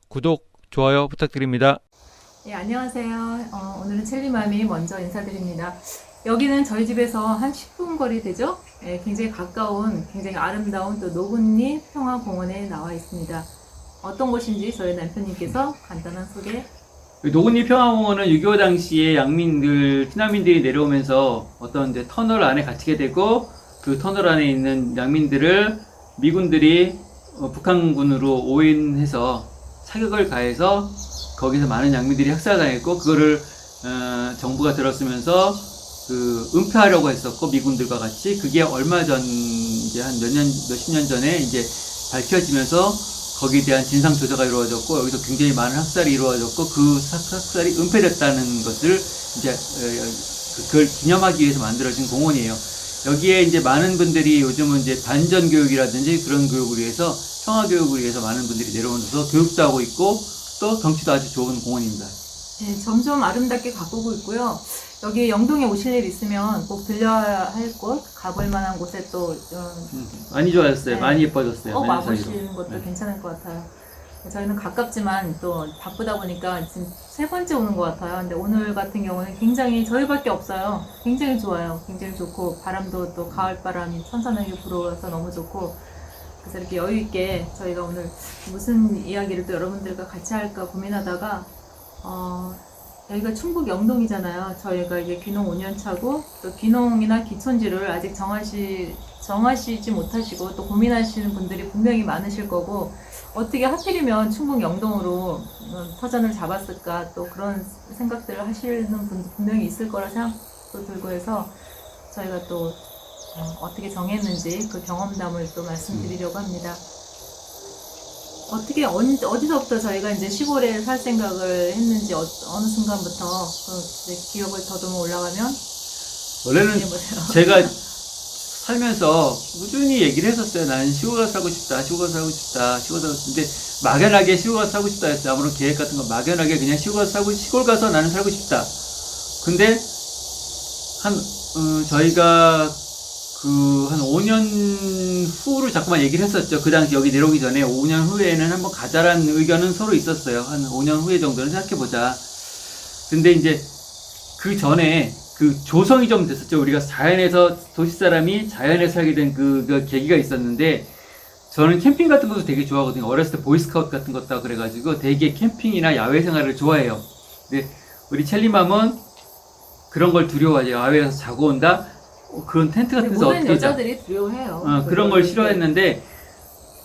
구독, 좋아요 부탁드립니다. 네, 안녕하세요. 오늘은 첼리맘이 먼저 인사드립니다. 여기는 저희 집에서 한 10분 거리 되죠? 네, 굉장히 가까운, 굉장히 아름다운 또 노군리 평화공원에 나와 있습니다. 어떤 곳인지 저희 남편님께서 간단한 소개. 노군리 평화공원은 6.25 당시에 양민들, 피난민들이 내려오면서 어떤 이제 터널 안에 갇히게 되고, 그 터널 안에 있는 양민들을 미군들이 북한군으로 오인해서 사격을 가해서 거기서 많은 양민들이 학살당했고, 그거를 정부가 들었으면서 그 은폐하려고 했었고, 미군들과 같이. 그게 얼마 전, 이제 한 몇십 년 전에 이제 밝혀지면서 거기에 대한 진상조사가 이루어졌고, 여기서 굉장히 많은 학살이 이루어졌고, 그 학살이 은폐됐다는 것을 이제 그걸 기념하기 위해서 만들어진 공원이에요. 여기에 이제 많은 분들이 요즘은 이제 반전 교육이라든지 그런 교육을 위해서, 평화 교육을 위해서 많은 분들이 내려오면서 교육도 하고 있고, 또 경치도 아주 좋은 공원입니다. 네, 점점 아름답게 가꾸고 있고요. 여기 영동에 오실 일 있으면 꼭 들려야 할 곳, 가볼 만한 곳에 또 많이 좋아졌어요. 네. 많이 예뻐졌어요. 꼭 매년 사이로. 와보시는 것도 네. 괜찮을 것 같아요. 저희는 가깝지만 또 바쁘다 보니까 지금 세 번째 오는 것 같아요. 근데 오늘 같은 경우는 굉장히 저희밖에 없어요. 굉장히 좋아요. 굉장히 좋고 바람도 또 가을 바람이 선선하게 불어와서 너무 좋고, 그래서 이렇게 여유 있게 저희가 오늘 무슨 이야기를 또 여러분들과 같이 할까 고민하다가 여기가 충북 영동이잖아요. 저희가 이제 귀농 5년 차고, 또 귀농이나 귀촌지를 아직 정하시지 못하시고 또 고민하시는 분들이 분명히 많으실 거고, 어떻게 하필이면 충북 영동으로 터전을 잡았을까, 또 그런 생각들을 하시는 분도 분명히 있을 거라 생각도 들고 해서 저희가 또 어떻게 정했는지 그 경험담을 또 말씀드리려고 합니다. 어떻게 어디서부터 저희가 이제 시골에 살 생각을 했는지 어느 순간부터 이제 기억을 더듬어 올라가면 원래는 얘기해보세요. 제가 살면서 꾸준히 얘기를 했었어요. 나는 시골 가서 살고 싶다, 시골 가서 살고 싶다, 시골 가서 살고 싶다. 근데 막연하게 시골 가서 살고 싶다 했어요. 아무런 계획 같은 거 막연하게 그냥 시골 가서 나는 살고 싶다. 근데 저희가 한 5년 후를 자꾸만 얘기를 했었죠. 그 당시 여기 내려오기 전에 5년 후에는 한번 가자라는 의견은 서로 있었어요. 한 5년 후에 정도는 생각해보자. 근데 이제 그 전에 그 조성이 좀 됐었죠. 우리가 자연에서, 도시 사람이 자연에 살게 된 그 계기가 있었는데, 저는 캠핑 같은 것도 되게 좋아하거든요. 어렸을 때 보이스카우트 같은 것도 하고 그래가지고 되게 캠핑이나 야외 생활을 좋아해요. 근데 우리 첼리맘은 그런 걸 두려워하죠. 야외에서 자고 온다? 그런 텐트 같은 데서 모든 어떻게 여자들이 두려워해요. 그런 걸 싫어했는데,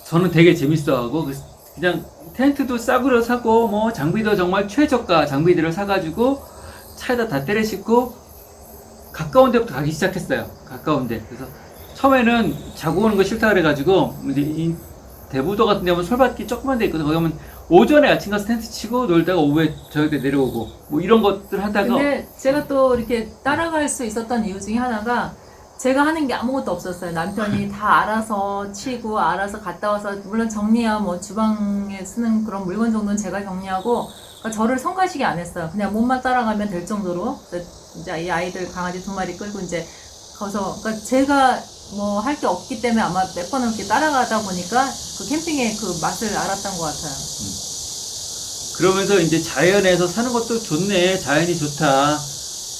저는 되게 재밌어하고, 그냥 텐트도 싸구려 사고, 뭐 장비도 정말 최저가 장비들을 사가지고 차에다 다 때려 싣고 가까운 데부터 가기 시작했어요. 가까운 데. 그래서 처음에는 자고 오는 거 싫다 그래가지고, 이제 이 대부도 같은 데 보면 솔밭길 조그만 데 있거든. 거기 가면 오전에 아침 가서 텐트 치고 놀다가 오후에 저녁 때 내려오고, 뭐 이런 것들 하다가. 근데 제가 또 이렇게 따라갈 수 있었던 이유 중에 하나가, 제가 하는 게 아무것도 없었어요. 남편이 다 알아서 치고 알아서 갔다 와서, 물론 정리야 뭐 주방에 쓰는 그런 물건 정도는 제가 정리하고, 그러니까 저를 성가시게 안 했어요. 그냥 몸만 따라가면 될 정도로. 이제 이 아이들 강아지 2마리 끌고 이제 거기서, 그러니까 제가 뭐 할 게 없기 때문에 아마 몇 번을 이렇게 따라가다 보니까 그 캠핑의 그 맛을 알았던 것 같아요. 그러면서 이제 자연에서 사는 것도 좋네. 자연이 좋다.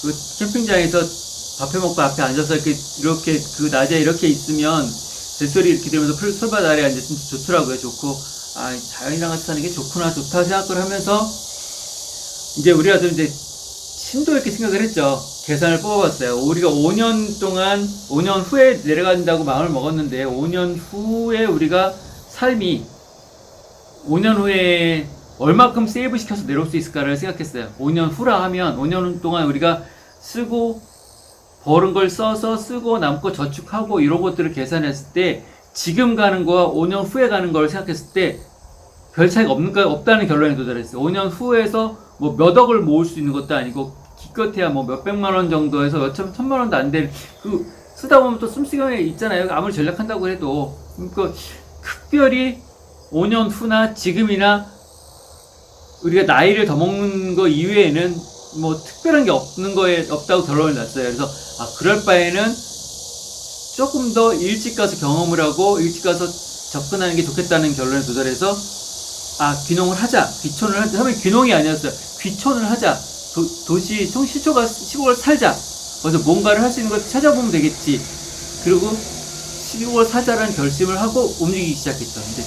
그 캠핑장에서 밥 해먹고 앞에 앉아서 이렇게 그 낮에 이렇게 있으면 뱃소리 이렇게 들으면서 솔밭 아래 앉았으면 좋더라고요. 좋고, 자연이랑 같이 사는 게 좋구나, 좋다 생각을 하면서, 이제 우리가 좀 이제 심도 있게 생각을 했죠. 계산을 뽑아봤어요. 우리가 5년 후에 내려간다고 마음을 먹었는데, 5년 후에 우리가 삶이 5년 후에 얼마큼 세이브 시켜서 내려올 수 있을까를 생각했어요. 5년 후라 하면 5년 동안 우리가 버는 걸 써서 쓰고 남고 저축하고 이런 것들을 계산했을 때, 지금 가는 거와 5년 후에 가는 걸 생각했을 때 별 차이가 없다는 결론에 도달했어요. 5년 후에서 뭐 몇 억을 모을 수 있는 것도 아니고, 기껏해야 뭐 몇백만 원 정도에서 천만 원도 안 될, 쓰다 보면 또 씀씀이가 있잖아요. 아무리 전략한다고 해도. 그러니까 특별히 5년 후나 지금이나 우리가 나이를 더 먹는 거 이외에는 뭐 특별한 게 없다고 결론을 났어요. 그래서 그럴 바에는 조금 더 일찍 가서 경험을 하고 일찍 가서 접근하는 게 좋겠다는 결론에 도달해서 귀농을 하자, 귀촌을 하자. 처음에 귀농이 아니었어요. 귀촌을 하자. 도시 시초가 시골 살자. 그래서 뭔가를 할 수 있는 걸 찾아보면 되겠지. 그리고 시골 사자라는 결심을 하고 움직이기 시작했죠. 이제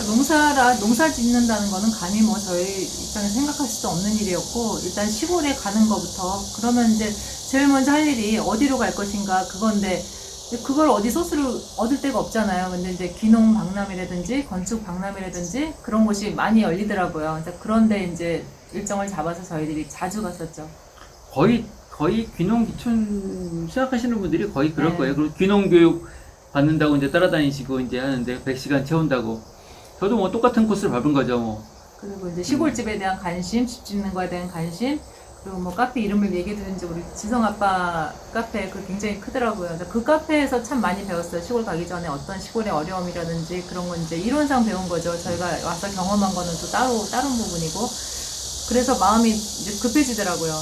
농사 짓는다는 거는 감히 뭐 저희 입장에서 생각할 수도 없는 일이었고, 일단 시골에 가는 것부터, 그러면 이제 제일 먼저 할 일이 어디로 갈 것인가 그건데, 그걸 어디 소스를 얻을 데가 없잖아요. 근데 이제 귀농 박람회라든지 건축 박람회라든지 그런 곳이 많이 열리더라고요. 그런데 이제 일정을 잡아서 저희들이 자주 갔었죠. 거의 귀농 귀촌 생각하시는 분들이 거의 그럴 네. 거예요. 그리고 귀농 교육 받는다고 이제 따라다니시고 이제 하는데 100시간 채운다고. 저도 뭐 똑같은 코스를 밟은 거죠, 뭐. 그리고 이제 시골집에 대한 관심, 집 짓는 거에 대한 관심, 그리고 뭐 카페 이름을 얘기해 드린지 우리 지성 아빠 카페 그 굉장히 크더라고요. 그 카페에서 참 많이 배웠어요. 시골 가기 전에 어떤 시골의 어려움이라든지 그런 건 이제 이론상 배운 거죠. 저희가 와서 경험한 거는 또 다른 부분이고. 그래서 마음이 이제 급해지더라고요.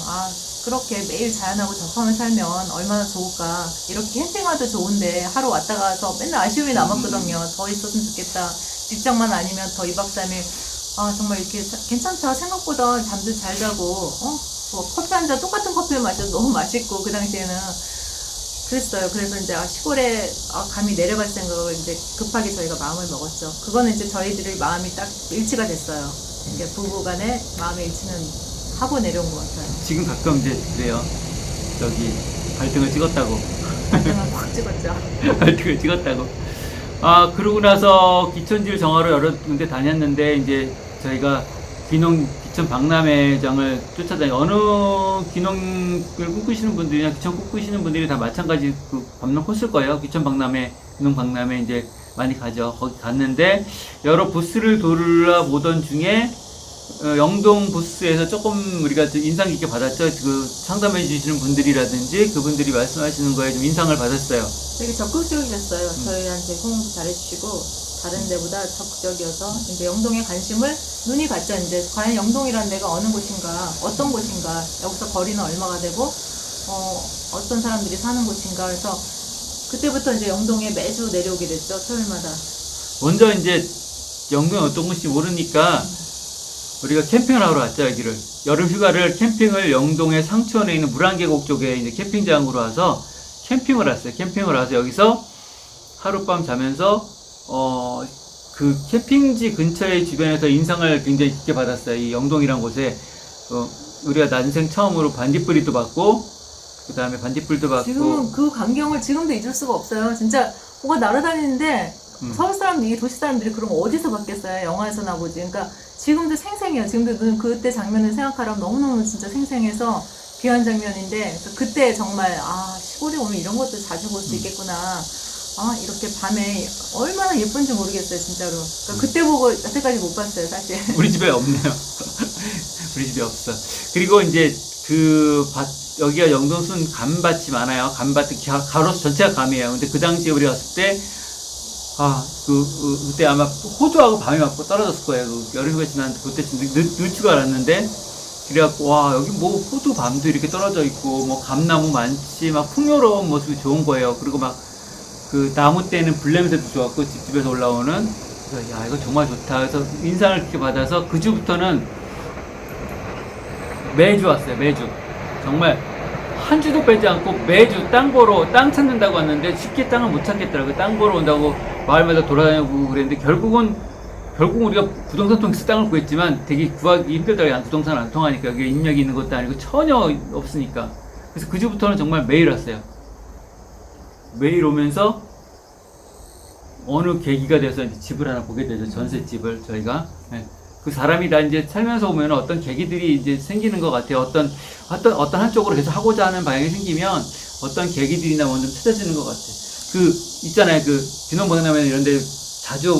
그렇게 매일 자연하고 접하며 살면 얼마나 좋을까. 이렇게 캠핑화도 좋은데 하루 왔다 가서 맨날 아쉬움이 남았거든요. 더 있었으면 좋겠다. 직장만 아니면 더 2박 3일. 정말 이렇게 괜찮다. 생각보다 잠도 잘 자고, 뭐 커피 한 잔 똑같은 커피를 마셔도 너무 맛있고, 그 당시에는. 그랬어요. 그래서 이제 시골에 감히 내려갈 생각을 이제 급하게 저희가 마음을 먹었죠. 그거는 이제 저희들의 마음이 딱 일치가 됐어요. 이제 부부 간에 마음의 일치는 하고 내려온 것 같아요. 지금 가끔 이제 그래요. 저기 발등을 찍었다고. 발등을 확 찍었죠. 발등을 찍었다고. 그러고 나서 귀촌지를 정하러 여러 군데 다녔는데 이제 저희가 귀촌 박람회장을 쫓아다니 어느 귀농을 꿈꾸시는 분들이나 귀촌 꿈꾸시는 분들이 다 마찬가지 그 방문 코스일 거예요. 귀촌 박람회, 귀농 박람회 이제 많이 가죠. 거기 갔는데 여러 부스를 돌아보던 중에 영동 부스에서 조금 우리가 인상 깊게 받았죠. 그 상담해 주시는 분들이라든지 그분들이 말씀하시는 거에 좀 인상을 받았어요. 되게 적극적이셨어요. 저희한테 호응도 잘해주시고 다른 데보다 적극적이어서 이제 영동에 관심을 눈이 갔죠. 이제 과연 영동이라는 데가 어느 곳인가, 어떤 곳인가, 여기서 거리는 얼마가 되고 어떤 사람들이 사는 곳인가. 그래서 그때부터 이제 영동에 매주 내려오게 됐죠. 토요일마다. 먼저 이제 영동이 어떤 곳인지 모르니까 우리가 캠핑을 하러 왔죠. 여기를 여름 휴가를 캠핑을 영동의 상천에 있는 물안계곡 쪽에 이제 캠핑장으로 와서 캠핑을 왔어요. 캠핑을 와서 여기서 하룻밤 자면서 그 캠핑지 근처의 주변에서 인상을 굉장히 깊게 받았어요. 이 영동이란 곳에 우리가 난생 처음으로 반딧불이도 봤고 그 다음에 반딧불도 봤고 지금은 그 광경을 지금도 잊을 수가 없어요. 진짜 뭐가 날아다니는데 서울 사람들이, 도시 사람들이 그런 거 어디서 봤겠어요? 영화에서나 보지. 그러니까 지금도 생생해요. 지금도 그때 장면을 생각하라면 너무너무 진짜 생생해서 귀한 장면인데, 그때 정말 시골에 오면 이런 것도 자주 볼 수 있겠구나. 이렇게 밤에 얼마나 예쁜지 모르겠어요, 진짜로. 그러니까 그때 보고 여태까지 못 봤어요, 사실. 우리 집에 없네요. 우리 집에 없어. 그리고 이제 여기가 영동순 감밭이 많아요. 감밭, 가로수 전체가 감이에요. 근데 그 당시에 우리 갔을 때, 그때 아마 호주하고 밤이 맞고 떨어졌을 거예요. 여름휴가 지났는데 그때쯤 늦 줄 알았는데, 그래갖고, 여기 뭐 호두 밤도 이렇게 떨어져 있고, 뭐 감나무 많지, 막 풍요로운 모습이 좋은 거예요. 그리고 막 그 나무 때는 불냄새도 좋았고, 집집에서 올라오는. 그래서 야, 이거 정말 좋다. 그래서 인상을 깊게 받아서 그 주부터는 매주 왔어요. 매주. 정말 한 주도 빼지 않고 매주 땅 찾는다고 왔는데 쉽게 땅을 못 찾겠더라고요. 땅 보러 온다고 마을마다 돌아다니고 그랬는데 결국 우리가 부동산 통해서 땅을 구했지만 되게 구하기 힘들더라고요. 부동산 안 통하니까. 여기 인력이 있는 것도 아니고 전혀 없으니까. 그래서 그 주부터는 정말 매일 왔어요. 매일 오면서 어느 계기가 돼서 이제 집을 하나 보게 되죠. 전셋집을 저희가. 네. 그 사람이 다 이제 살면서 보면 어떤 계기들이 이제 생기는 것 같아요. 어떤 한쪽으로 계속 하고자 하는 방향이 생기면 어떤 계기들이나 먼저 찾아지는 것 같아요. 있잖아요. 귀농 박람회 이런 데 자주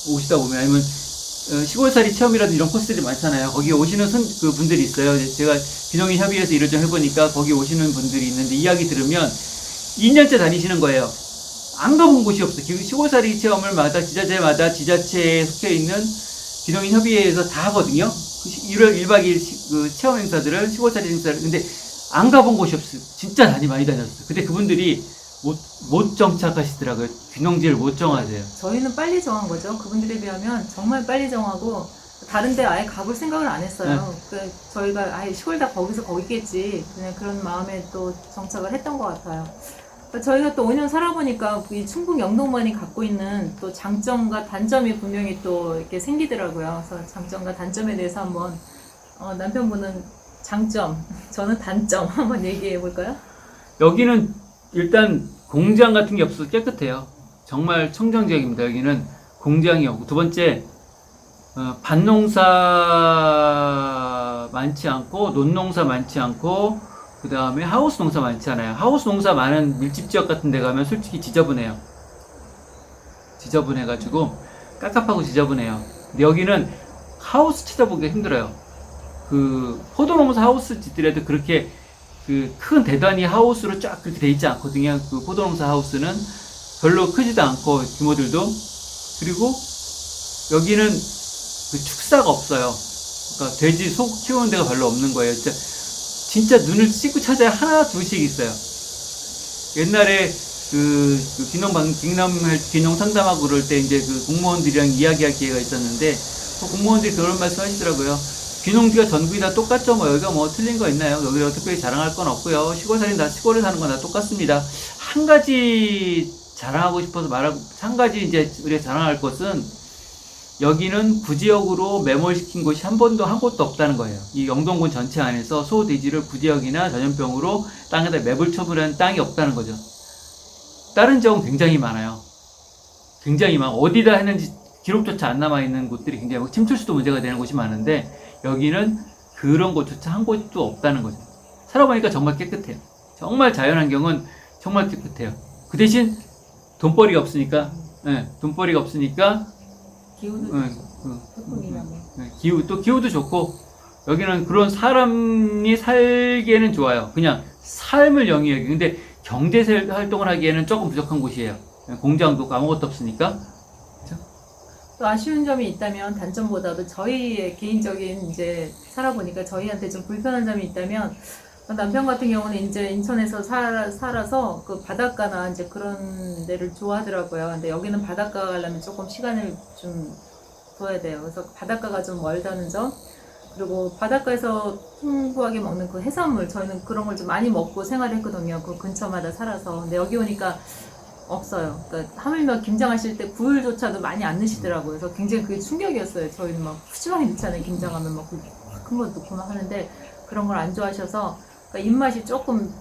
오시다 보면 아니면 시골살이 체험이라든 이런 코스들이 많잖아요. 거기 오시는 분들이 있어요. 제가 귀농인 협의회에서 일을 좀 해보니까 거기 오시는 분들이 있는데 이야기 들으면 2년째 다니시는 거예요. 안 가본 곳이 없어요. 시골살이 체험을 지자체에 속해 있는 귀농인 협의회에서 다 하거든요. 1월 1박 2일 그 체험 행사들을 15차례 행사를 근데 안 가본 곳이 없어요. 진짜 많이 다녔어요. 근데 그분들이 못 정착하시더라고요. 귀농지를 못 정하세요. 저희는 빨리 정한 거죠. 그분들에 비하면 정말 빨리 정하고 다른 데 아예 가볼 생각을 안 했어요. 그 저희가 아예 시골 다 거기서 거기겠지. 그냥 그런 마음에 또 정착을 했던 것 같아요. 그러니까 저희가 또 5년 살아보니까 이 충북 영동만이 갖고 있는 또 장점과 단점이 분명히 또 이렇게 생기더라고요. 그래서 장점과 단점에 대해서 한번 남편분은 장점, 저는 단점 한번 얘기해 볼까요? 여기는 일단 공장 같은 게 없어서 깨끗해요. 정말 청정지역입니다. 여기는 공장이 없고 두 번째 밭농사 많지 않고 논농사 많지 않고 그 다음에 하우스 농사 많지 않아요. 하우스 농사 많은 밀집 지역 같은 데 가면 솔직히 지저분해요. 지저분해가지고 깝깝하고 지저분해요. 근데 여기는 하우스 찾아보기가 힘들어요. 그 포도농사 하우스 짓더라도 그렇게 그 큰 대단히 하우스로 쫙 그렇게 돼 있지 않거든요. 그 포도농사 하우스는 별로 크지도 않고 규모들도. 그리고 여기는 그 축사가 없어요. 그러니까 돼지 소 키우는 데가 별로 없는 거예요. 진짜 눈을 씻고 찾아야 하나 둘씩 있어요. 옛날에 귀농 상담하고 그럴 때 이제 그 공무원들이랑 이야기할 기회가 있었는데 그 공무원들이 그런 말씀 하시더라고요. 귀농지가 전국이 다 똑같죠. 뭐 여기가 뭐 틀린 거 있나요? 여기가 특별히 자랑할 건 없고요. 시골에 사는 건 다 똑같습니다. 한 가지 자랑하고 싶어서 한 가지 이제 우리가 자랑할 것은 여기는 구지역으로 매몰시킨 곳이 한 곳도 없다는 거예요. 이 영동군 전체 안에서 소, 돼지를 구지역이나 전염병으로 땅에다 매몰 처분한 땅이 없다는 거죠. 다른 지역은 굉장히 많아요. 굉장히 많아. 어디다 했는지 기록조차 안 남아있는 곳들이 굉장히 많고 침출수도 문제가 되는 곳이 많은데 여기는 그런 곳조차 한 곳도 없다는 거죠. 살아보니까 정말 깨끗해요. 정말 자연환경은 정말 깨끗해요. 그 대신 돈벌이가 없으니까 기후도 좋고 태풍이나 뭐. 기후도 좋고 여기는 그런 사람이 살기에는 좋아요. 그냥 삶을 영위하기. 근데 경제 활동을 하기에는 조금 부족한 곳이에요. 공장도 없고 아무것도 없으니까. 또 아쉬운 점이 있다면 단점보다도 저희의 개인적인 이제 살아보니까 저희한테 좀 불편한 점이 있다면 남편 같은 경우는 이제 인천에서 살아서 그 바닷가나 이제 그런 데를 좋아하더라고요. 근데 여기는 바닷가 가려면 조금 시간을 좀 둬야 돼요. 그래서 바닷가가 좀 멀다는 점. 그리고 바닷가에서 풍부하게 먹는 그 해산물, 저희는 그런 걸 좀 많이 먹고 생활했거든요. 그 근처마다 살아서. 근데 여기 오니까 없어요. 그러니까 하물며 김장하실 때 굴조차도 많이 안 넣으시더라고요. 그래서 굉장히 그게 충격이었어요. 저희는 막 푸짐하게 넣잖아요. 김장하면 막 큰 거 넣고 막 하는데 그런 걸 안 좋아하셔서 그러니까 입맛이 조금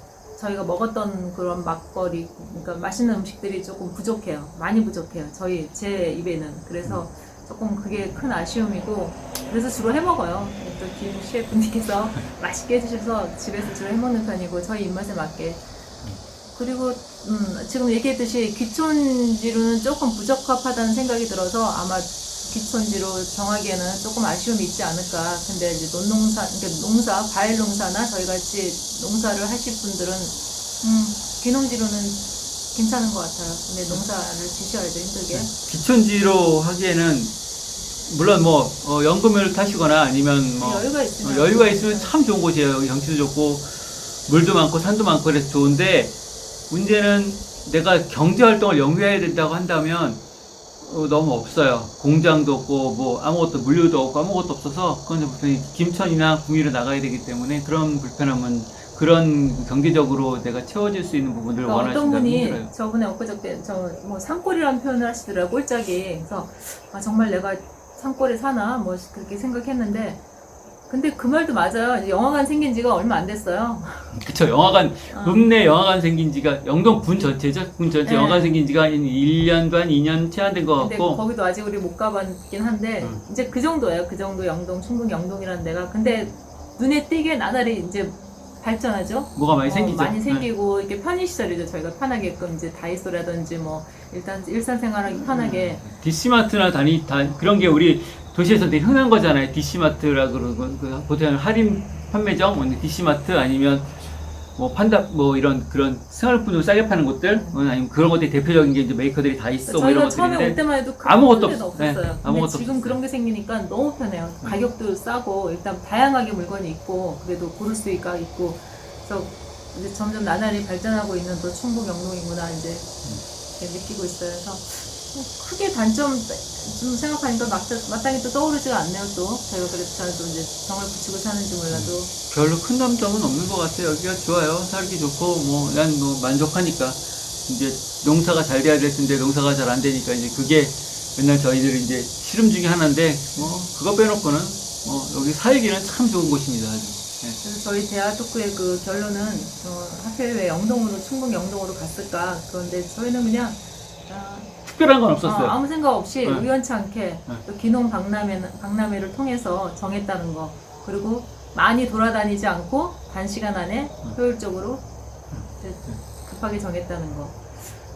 저희가 먹었던 그런 막거리, 그러니까 맛있는 음식들이 조금 부족해요. 많이 부족해요. 제 입에는. 그래서 조금 그게 큰 아쉬움이고 그래서 주로 해먹어요. 또 김 셰프님께서 맛있게 해주셔서 집에서 주로 해먹는 편이고 저희 입맛에 맞게. 그리고 지금 얘기했듯이 귀촌지로는 조금 부적합하다는 생각이 들어서 아마 귀촌지로 정하기에는 조금 아쉬움이 있지 않을까. 근데 이제 그러니까 과일 농사나 저희 같이 농사를 하실 분들은 귀농지로는 괜찮은 것 같아요. 근데 농사를 지셔야죠, 힘들게. 귀촌지로 하기에는 물론 뭐 연금을 타시거나 아니면 뭐 여유가 있으면 참 좋은 곳이에요. 여기 경치도 좋고 물도 많고 산도 많고 그래서 좋은데 문제는 내가 경제 활동을 영위해야 된다고 한다면 너무 없어요. 공장도 없고 뭐 아무것도 물류도 없고 아무것도 없어서 그건 김천이나 구미로 나가야 되기 때문에 그런 불편함은 그런 경제적으로 내가 채워질 수 있는 부분들을 그러니까 원하신다면 어떤 분이 힘들어요. 저번에 엊그저께 뭐 산골이라는 표현을 하시더라고요. 꼴짝이. 그래서 정말 내가 산골에 사나 뭐 그렇게 생각했는데 근데 그 말도 맞아요. 영화관 생긴 지가 얼마 안 됐어요. 그쵸. 영화관, 읍내 영화관 생긴 지가, 영동 군 전체죠? 군 전체 네. 영화관 생긴 지가 1년 반, 2년 채 안 된 것 근데 같고. 거기도 아직 우리 못 가봤긴 한데 이제 그 정도예요. 그 정도 충북 영동이라는 데가. 근데 눈에 띄게 나날이 이제 발전하죠. 뭐가 많이 생기죠. 많이 생기고 이렇게 편의시설이죠. 저희가 편하게끔 이제 다이소라든지 뭐 일단 일상생활하기 편하게. DC마트나 그런 게 우리 도시에서 되게 흔한 거잖아요. DC마트라 그러고, 보통 할인 판매점, DC마트 아니면 뭐 판다 뭐 이런 그런 생활품을 싸게 파는 곳들 아니면 그런 것들이 대표적인 게 이제 메이커들이 다 있어 뭐 이런 저희가 처음에 올 것들인데 때만 해도 아무것도 데는 없어요. 없었어요. 네, 근데 아무것도 지금 없었어요. 그런 게 생기니까 너무 편해요. 가격도 싸고 일단 다양하게 물건이 있고 그래도 고를 수가 있고 그래서 이제 점점 나날이 발전하고 있는 또 충북 영동이구나 이제 이렇게 느끼고 있어요. 그래서 뭐 크게 단점 좀 생각하니까 마땅히 또 떠오르지가 않네요. 또 저희가 그래서 저도 이제 정을 붙이고 사는지 몰라도 별로 큰 단점은 없는 것 같아요. 여기가 좋아요. 살기 좋고 뭐 난 뭐 만족하니까 이제 농사가 잘 돼야 될 텐데 농사가 잘 안 되니까 이제 그게 맨날 저희들이 이제 시름 중에 하나인데 뭐 그거 빼놓고는 뭐 여기 살기는 참 좋은 곳입니다. 아주. 네. 그래서 저희 대화 토크의 그 결론은 하필 왜 영동으로 충북 영동으로 갔을까 그런데 저희는 그냥 특별한 건 없었어요. 아무 생각 없이 네. 우연치 않게 또 기농 박람회를 통해서 정했다는 거 그리고 많이 돌아다니지 않고 단시간 안에 효율적으로 이제 급하게 정했다는 거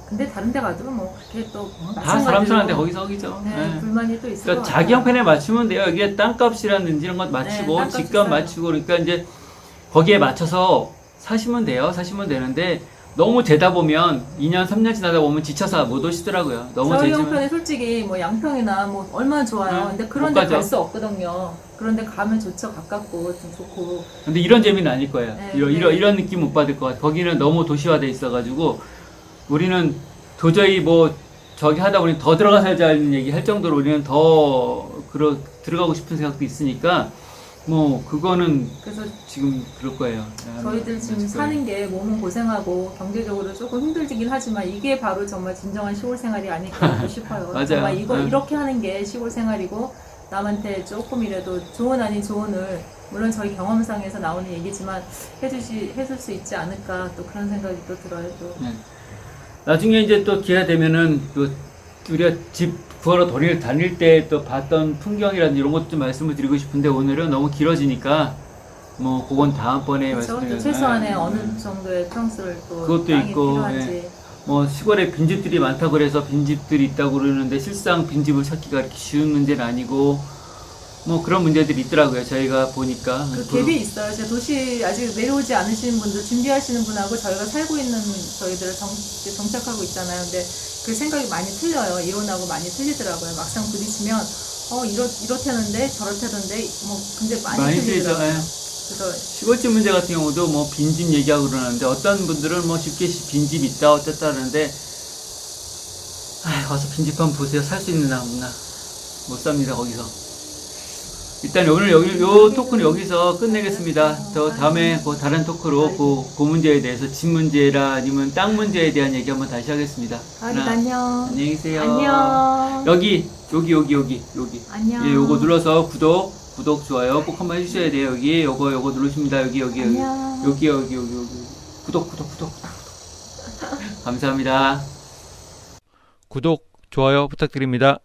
근데 다른 데 가도 뭐 그렇게 또 다 사람 사는데 거기서 거기죠. 네, 네. 불만이 또 있을 그러니까 것 자기 같아요. 형편에 맞추면 돼요. 이게 땅값이라든지 이런 것 맞추고 네, 땅값이 집값 싸요. 맞추고 그러니까 이제 거기에 맞춰서 사시면 돼요. 사시면 되는데 너무 재다 보면 2년 3년 지나다 보면 지쳐서 못 오시더라고요. 너무 저희 재지면 형편에 솔직히 뭐 양평이나 뭐 얼마나 좋아요. 네, 근데 그런 못 데 갈 가죠. 수 없거든요. 그런 데 가면 좋죠. 가깝고 좀 좋고. 근데 이런 재미는 아닐 거예요. 네, 이런 느낌 못 받을 것 같아요. 거기는 너무 도시화돼 있어가지고 우리는 도저히 뭐 저기 하다 보니 더 들어가 살자는 얘기 할 정도로 우리는 더 들어가고 싶은 생각도 있으니까 뭐 그거는 그래서 지금 그럴 거예요. 저희들 지금 그럴 거예요. 사는 게 몸은 고생하고 경제적으로 조금 힘들긴 하지만 이게 바로 정말 진정한 시골 생활이 아닐까 하고 싶어요. 맞아요. 정말 이거 네. 이렇게 하는 게 시골 생활이고 남한테 조금이라도 좋은 아닌 좋은을 물론 저희 경험상에서 나오는 얘기지만 해줄 수 있지 않을까 또 그런 생각이 또 들어요. 또. 네. 나중에 이제 또 기회 되면은 또 우리가 집 구하러 다닐 때 또 봤던 풍경이라든지 이런 것도 좀 말씀을 드리고 싶은데 오늘은 너무 길어지니까 뭐 그건 다음번에 그렇죠. 또 말씀드리면 최소한의 어느 정도의 평수를 또 그것도 땅이 있고, 필요한지. 뭐 시골에 빈집들이 많다고 그래서 빈집들이 있다고 그러는데 실상 빈집을 찾기가 이렇게 쉬운 문제는 아니고 뭐 그런 문제들이 있더라고요. 저희가 보니까 그 갭이 있어요. 제 도시 아직 내려오지 않으시는 분들 준비하시는 분하고 저희가 살고 있는 저희들 정착하고 있잖아요. 근데 그 생각이 많이 틀려요. 이론하고 많이 틀리더라고요. 막상 부딪히면 이렇다는데 저렇다던데 뭐 근데 많이 틀리죠. 틀리더라고요. 예. 그래서 시골집 문제 같은 경우도 뭐 빈집 얘기하고 그러는데 어떤 분들은 뭐 쉽게 빈집 있다 어쨌다 하는데 와서 빈집 한번 보세요. 살 수 있나 없나 못 삽니다 거기서. 일단 오늘 요 토크는 여기서 끝내겠습니다. 저 다음에 그 다른 토크로 그 문제에 대해서 집 문제라 아니면 땅 문제에 대한 얘기 한번 다시 하겠습니다. 안녕. 안녕히 계세요. 안녕. 여기 안녕. 예, 요거 눌러서 구독 좋아요 꼭 한번 해주셔야 돼요. 여기 요거 누르십니다. 여기 안녕. 여기 구독 감사합니다. 구독, 좋아요 부탁드립니다.